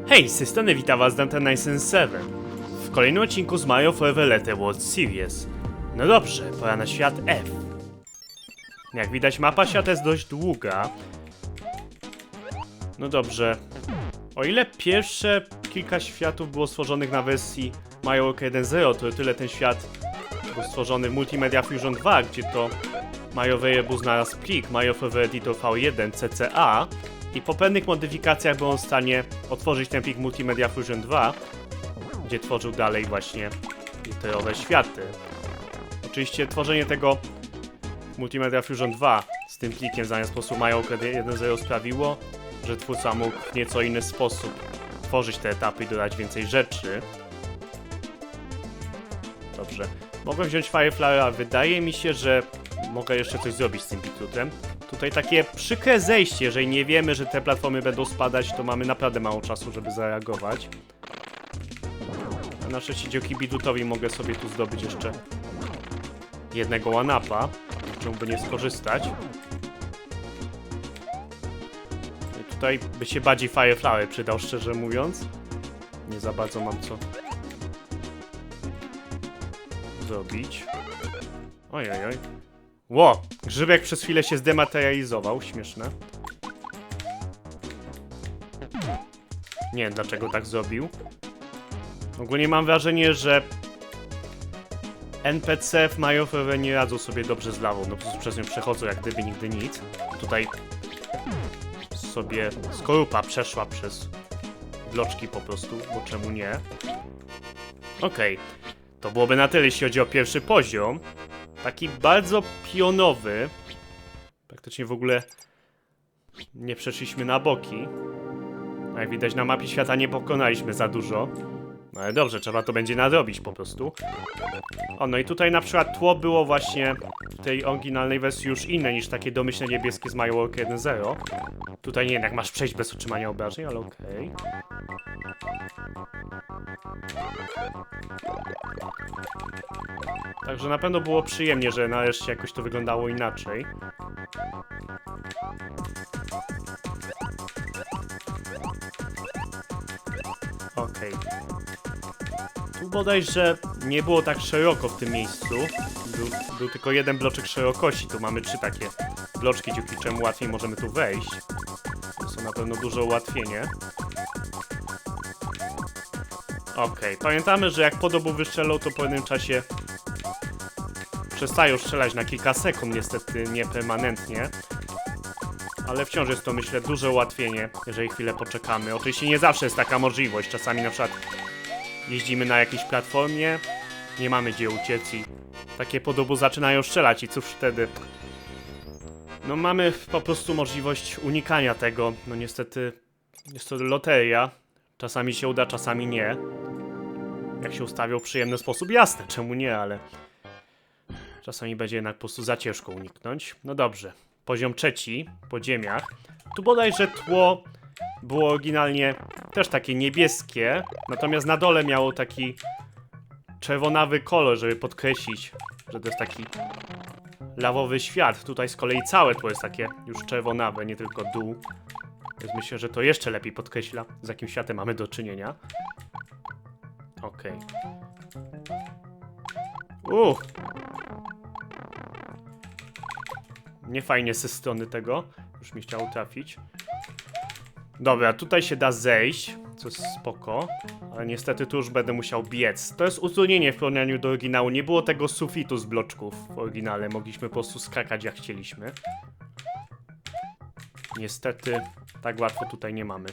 Hej, z tej strony witam was Dante977 w kolejnym odcinku z Mario Forever Letter World Series. No dobrze, pora na świat F. Jak widać, mapa świata jest dość długa. No dobrze. O ile pierwsze kilka światów było stworzonych na wersji Mario World 1.0, to tyle ten świat był stworzony w Multimedia Fusion 2, gdzie to Mario Variable znalazł plik Mario Forever Editor V1 CCA i po pewnych modyfikacjach był on w stanie otworzyć ten plik Multimedia Fusion 2, gdzie tworzył dalej właśnie literowe światy. Oczywiście tworzenie tego Multimedia Fusion 2 z tym plikiem zamiast po prostu Mario World 1.0 sprawiło, że twórca mógł w nieco inny sposób tworzyć te etapy i dodać więcej rzeczy. Dobrze. Mogłem wziąć Firefly, a wydaje mi się, że mogę jeszcze coś zrobić z tym bitrutem. Tutaj takie przykre zejście, jeżeli nie wiemy, że te platformy będą spadać, to mamy naprawdę mało czasu, żeby zareagować. A na szczęście dzięki bitrutowi mogę sobie tu zdobyć jeszcze jednego one-upa, czemu by nie skorzystać. I tutaj by się bardziej Firefly przydał, szczerze mówiąc. Nie za bardzo mam co zrobić. Ojojoj. Ło! Grzybek przez chwilę się zdematerializował. Śmieszne. Nie wiem, dlaczego tak zrobił. Ogólnie mam wrażenie, że NPC w Mario Forever nie radzą sobie dobrze z lawą. No po prostu przez nią przechodzą jak gdyby nigdy nic. Tutaj sobie skorupa przeszła przez bloczki po prostu, bo czemu nie? Okej. To byłoby na tyle, jeśli chodzi o pierwszy poziom. Taki bardzo pionowy. Praktycznie w ogóle nie przeszliśmy na boki. A jak widać, na mapie świata nie pokonaliśmy za dużo. No ale dobrze, trzeba to będzie nadrobić po prostu. O, no i tutaj na przykład tło było właśnie w tej oryginalnej wersji już inne niż takie domyślne niebieskie z Mario World 1.0. Tutaj nie jednak masz przejść bez otrzymania obrażeń, ale okej. Także na pewno było przyjemnie, że nareszcie jakoś to wyglądało inaczej. Okej. Tu bodajże nie było tak szeroko w tym miejscu. Był tylko jeden bloczek szerokości. Tu mamy 3 takie bloczki, dzięki czemu łatwiej możemy tu wejść. To są na pewno duże ułatwienie. Okej, pamiętamy, że jak podobu wystrzelą, to po pewnym czasie przestają strzelać na kilka sekund, niestety nie permanentnie. Ale wciąż jest to, myślę, duże ułatwienie, jeżeli chwilę poczekamy. Oczywiście nie zawsze jest taka możliwość. Czasami na przykład jeździmy na jakiejś platformie, nie mamy gdzie uciec i takie podobu zaczynają strzelać i cóż wtedy? No mamy po prostu możliwość unikania tego. No niestety jest to loteria. Czasami się uda, czasami nie. Jak się ustawią w przyjemny sposób, jasne, czemu nie, ale czasami będzie jednak po prostu za ciężko uniknąć. No dobrze. Poziom 3, podziemiach. Tu bodajże tło było oryginalnie też takie niebieskie, natomiast na dole miało taki czerwonawy kolor, żeby podkreślić, że to jest taki lawowy świat. Tutaj z kolei całe tło jest takie już czerwonawe, nie tylko dół. Więc myślę, że to jeszcze lepiej podkreśla, z jakim światem mamy do czynienia. Okej. Nie fajnie ze strony tego. Już mi chciało trafić. Dobra, tutaj się da zejść, co jest spoko. Ale niestety tu już będę musiał biec. To jest utrudnienie w porównaniu do oryginału. Nie było tego sufitu z bloczków w oryginale. Mogliśmy po prostu skakać jak chcieliśmy. Niestety tak łatwo tutaj nie mamy.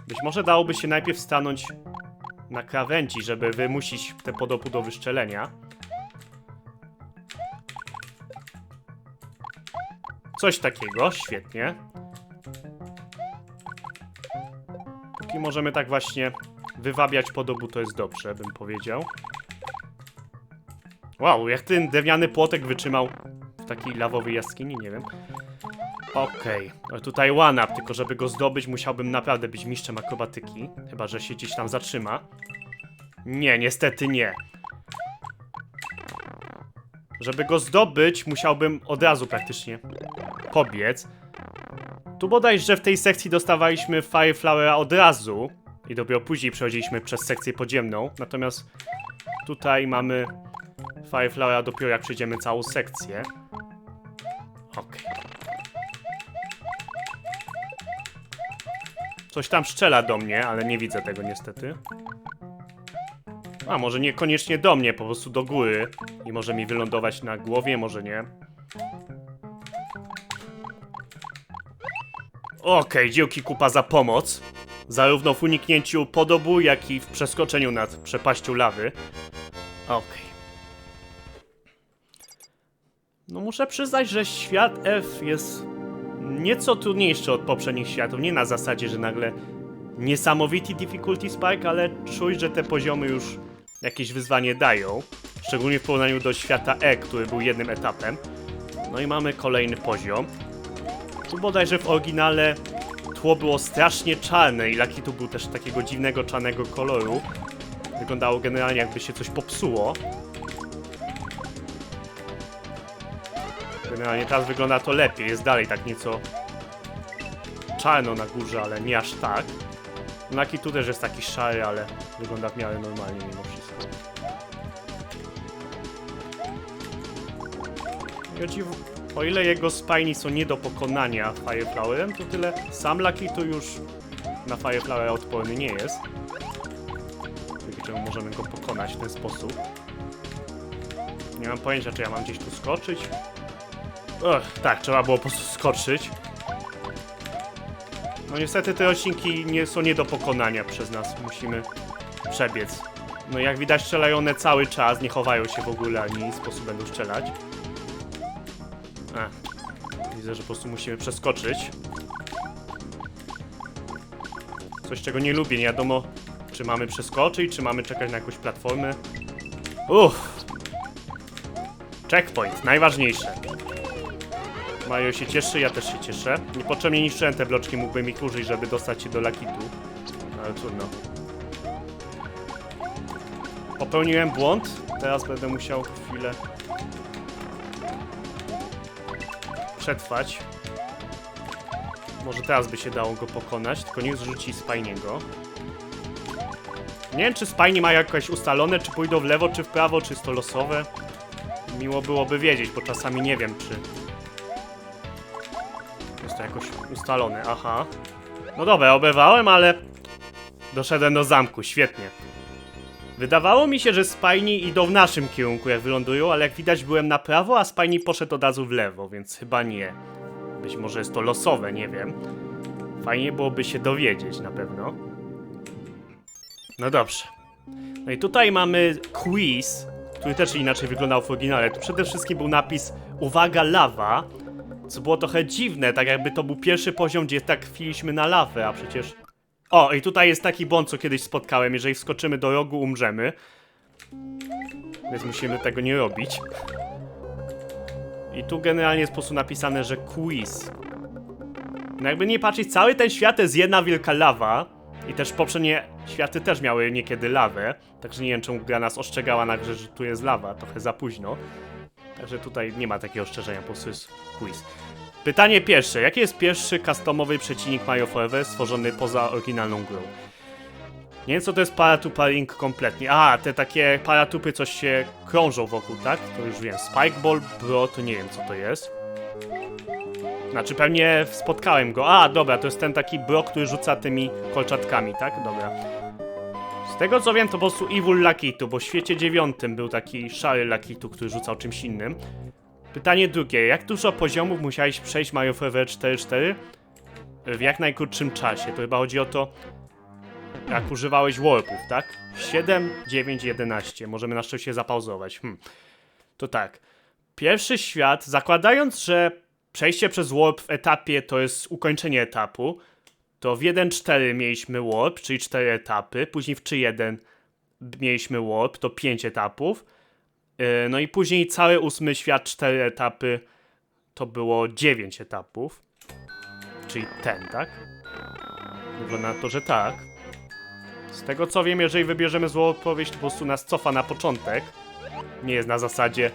Być może dałoby się najpierw stanąć na krawędzi, żeby wymusić te podopu do wyszczelenia. Coś takiego, świetnie. Póki możemy tak właśnie wywabiać podobu, to jest dobrze, bym powiedział. Wow, jak ten drewniany płotek wytrzymał w takiej lawowej jaskini, nie wiem. Okej, tutaj one-up, tylko żeby go zdobyć, musiałbym naprawdę być mistrzem akrobatyki. Chyba że się gdzieś tam zatrzyma. Nie, niestety nie. Żeby go zdobyć, musiałbym od razu praktycznie pobiec. Tu bodajże w tej sekcji dostawaliśmy Fireflowera od razu. I dopiero później przechodziliśmy przez sekcję podziemną. Natomiast tutaj mamy Fire Flowera dopiero jak przejdziemy całą sekcję. Okej. Coś tam strzela do mnie, ale nie widzę tego niestety. A może niekoniecznie do mnie, po prostu do góry. I może mi wylądować na głowie, może nie. Okej, dzięki kupa za pomoc. Zarówno w uniknięciu podobu, jak i w przeskoczeniu nad przepaścią lawy. Okej. No muszę przyznać, że świat F jest nieco trudniejszy od poprzednich światów. Nie na zasadzie, że nagle niesamowity difficulty spike, ale czuć, że te poziomy już jakieś wyzwanie dają. Szczególnie w porównaniu do świata E, który był jednym etapem. No i mamy kolejny poziom. Tu bodajże w oryginale tło było strasznie czarne i Lakitu był też takiego dziwnego czarnego koloru. Wyglądało generalnie jakby się coś popsuło. Generalnie teraz wygląda to lepiej, jest dalej tak nieco czarno na górze, ale nie aż tak. Lakitu też jest taki szary, ale wygląda w miarę normalnie mimo wszystko. O ile jego spajni są nie do pokonania Fire Flowerem, to tyle sam Lakitu już na Fire Flowera odporny nie jest. Dzięki czemu możemy go pokonać w ten sposób. Nie mam pojęcia, czy ja mam gdzieś tu skoczyć. Tak, trzeba było po prostu skoczyć. No niestety te odcinki są nie do pokonania przez nas, musimy przebiec. No jak widać strzelają one cały czas, nie chowają się w ogóle, ani w sposób będą strzelać. Widzę, że po prostu musimy przeskoczyć. Coś, czego nie lubię, nie wiadomo, czy mamy przeskoczyć, czy mamy czekać na jakąś platformę. Checkpoint, najważniejsze. Mario się cieszy, ja też się cieszę. Niepotrzebnie niszczyłem te bloczki, mógłbym ich użyć, żeby dostać się do Lakitu. Ale trudno. Popełniłem błąd, teraz będę musiał chwilę przetrwać. Może teraz by się dało go pokonać, tylko niech zrzuci Spajniego. Nie wiem, czy Spajni mają jakoś ustalone, czy pójdą w lewo, czy w prawo, czy jest to losowe. Miło byłoby wiedzieć, bo czasami nie wiem, czy jest to jakoś ustalone. Aha. No dobra, oberwałem, ale doszedłem do zamku, świetnie. Wydawało mi się, że Spajni idą w naszym kierunku, jak wylądują, ale jak widać byłem na prawo, a Spajni poszedł od razu w lewo, więc chyba nie. Być może jest to losowe, nie wiem. Fajnie byłoby się dowiedzieć na pewno. No dobrze. No i tutaj mamy quiz, który też inaczej wyglądał w oryginale. Tu przede wszystkim był napis uwaga, lawa, co było trochę dziwne, tak jakby to był pierwszy poziom, gdzie tak chwiliśmy na lawę, a przecież... O, i tutaj jest taki błąd, co kiedyś spotkałem. Jeżeli wskoczymy do rogu, umrzemy. Więc musimy tego nie robić. I tu generalnie jest po prostu napisane, że quiz. No jakby nie patrzeć, cały ten świat jest jedna wielka lawa. I też poprzednie światy też miały niekiedy lawę. Także nie wiem, czemu gra nas ostrzegała na grze, że tu jest lawa. Trochę za późno. Także tutaj nie ma takiego ostrzeżenia, po prostu jest quiz. Pytanie pierwsze. Jaki jest pierwszy customowy przeciwnik Mario Forever stworzony poza oryginalną grą? Nie wiem, co to jest Paratupa Ring kompletnie. A, te takie paratupy coś się krążą wokół, tak? To już wiem. Spike Ball Bro, to nie wiem, co to jest. Znaczy, pewnie spotkałem go. A, dobra, to jest ten taki bro, który rzuca tymi kolczatkami, tak? Dobra. Z tego, co wiem, to po prostu Evil Lakitu, bo w świecie 9 był taki szary Lakitu, który rzucał czymś innym. Pytanie drugie. Jak dużo poziomów musiałeś przejść Mario Forever 4.4 w jak najkrótszym czasie? To chyba chodzi o to, jak używałeś warpów, tak? 7, 9, 11. Możemy na szczęście zapauzować. To tak. Pierwszy świat, zakładając, że przejście przez warp w etapie to jest ukończenie etapu, to w 1.4 mieliśmy warp, czyli 4 etapy. Później w 3.1 mieliśmy warp, to 5 etapów. No i później cały 8 świat, 4 etapy, to było 9 etapów. Czyli ten, tak? Wygląda na to, że tak. Z tego co wiem, jeżeli wybierzemy złą odpowiedź, to po prostu nas cofa na początek. Nie jest na zasadzie,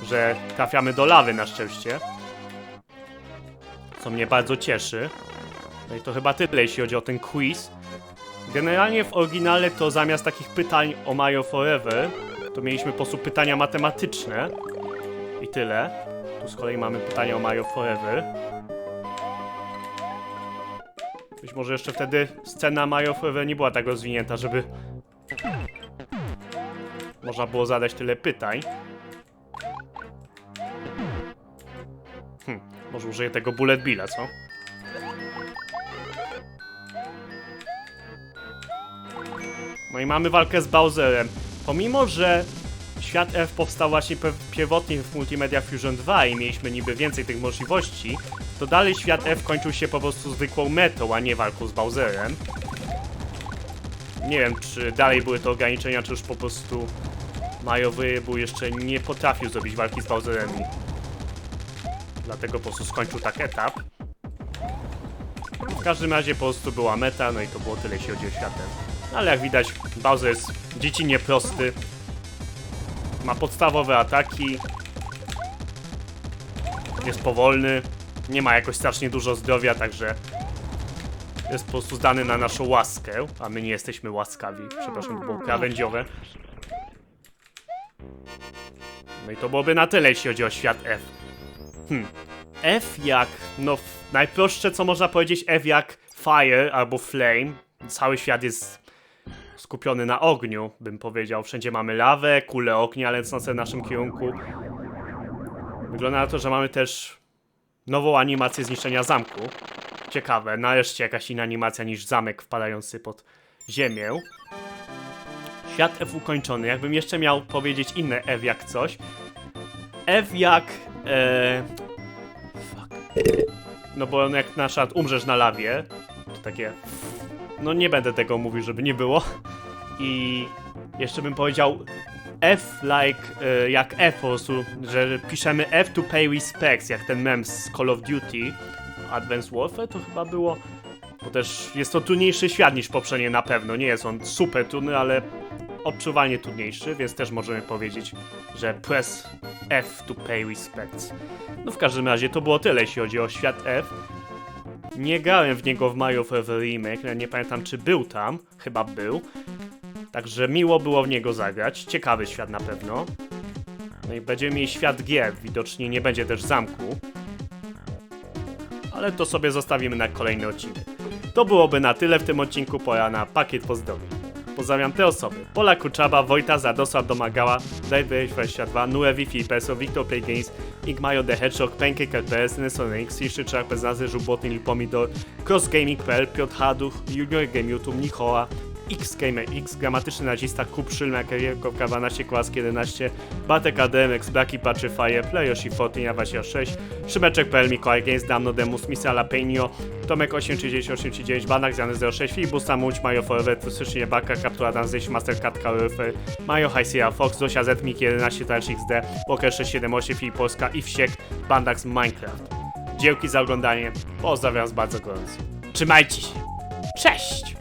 że trafiamy do lawy na szczęście. Co mnie bardzo cieszy. No i to chyba tyle, jeśli chodzi o ten quiz. Generalnie w oryginale to zamiast takich pytań o Mario Forever, to mieliśmy po prostu pytania matematyczne. I tyle. Tu z kolei mamy pytania o Mario Forever. Być może jeszcze wtedy scena Mario Forever nie była tak rozwinięta, żeby można było zadać tyle pytań. Może użyję tego Bullet Billa, co? No i mamy walkę z Bowserem. Pomimo, że świat F powstał właśnie pierwotnie w Multimedia Fusion 2 i mieliśmy niby więcej tych możliwości, to dalej świat F kończył się po prostu zwykłą metą, a nie walką z Bowserem. Nie wiem, czy dalej były to ograniczenia, czy już po prostu Mario Wyjebu jeszcze nie potrafił zrobić walki z Bowserem i dlatego po prostu skończył tak etap. W każdym razie po prostu była meta, no i to było tyle, jeśli chodzi o świat F. Ale jak widać, Bowser jest dziecinnie prosty. Ma podstawowe ataki. Jest powolny. Nie ma jakoś strasznie dużo zdrowia, także jest po prostu zdany na naszą łaskę. A my nie jesteśmy łaskawi. Przepraszam, to było krawędziowe. No i to byłoby na tyle, jeśli chodzi o świat F. F jak... no najprostsze co można powiedzieć, F jak Fire albo Flame. Cały świat jest skupiony na ogniu, bym powiedział. Wszędzie mamy lawę, kule ognia lecące w naszym kierunku. Wygląda na to, że mamy też nową animację zniszczenia zamku. Ciekawe, nareszcie jakaś inna animacja niż zamek wpadający pod ziemię. Świat F ukończony. Jakbym jeszcze miał powiedzieć inne F jak coś. F jak... fuck. No bo jak na przykład umrzesz na lawie, to takie... no nie będę tego mówił, żeby nie było. I jeszcze bym powiedział F like, jak F po prostu, że piszemy F to pay respects, jak ten mem z Call of Duty Advanced Warfare to chyba było. Bo też jest to trudniejszy świat niż poprzednie na pewno, nie jest on super trudny, ale odczuwalnie trudniejszy, więc też możemy powiedzieć, że press F to pay respects. No w każdym razie to było tyle, jeśli chodzi o świat F. Nie grałem w niego w Mario Forever Remake, nie pamiętam czy był tam, chyba był. Także miło było w niego zagrać, ciekawy świat na pewno. No i będziemy mieli świat gier, widocznie nie będzie też zamku. Ale to sobie zostawimy na kolejny odcinek. To byłoby na tyle w tym odcinku, pora na pakiet pozdrowień. Pozdrawiam te osoby: Pola Kuczaba, Wojta, Zadosław Domagała, Dave22, Nue Wi-Fi, PSO, Victor Play Games, Igmajo The Hedgehog, Pancake RPS, Nelson X, Szyczak, bez nazwy, Żubłotny, Lil Pomidor, CrossGaming.pl, Piotr Haduch, Junior Game YouTube, Nichoła, XGamer X, Gramatyczny Nazista, Kup Szylna, Karierkowka 12, Kłaski 11, Bartek ADMX, Blaki Patrzy Fire, Playoshi 14, Awasia 6, Szymeczek.pl, Mikołaj Games, Damno Demus, Misa Lapenio, Tomek 83839, Banak Zjany 06, Filibusta Muć, Mario Forever, Tusycznie Baka, Kaptura Danzyś, Mastercard Carofer, Mario High Fox, Zosia Z, Miki 11, Talsz XD, Walker 678, Filip Polska i Wsiek, Bandax Minecraft. Dzięki za oglądanie, pozdrawiam was bardzo gorąco. Trzymajcie się, cześć!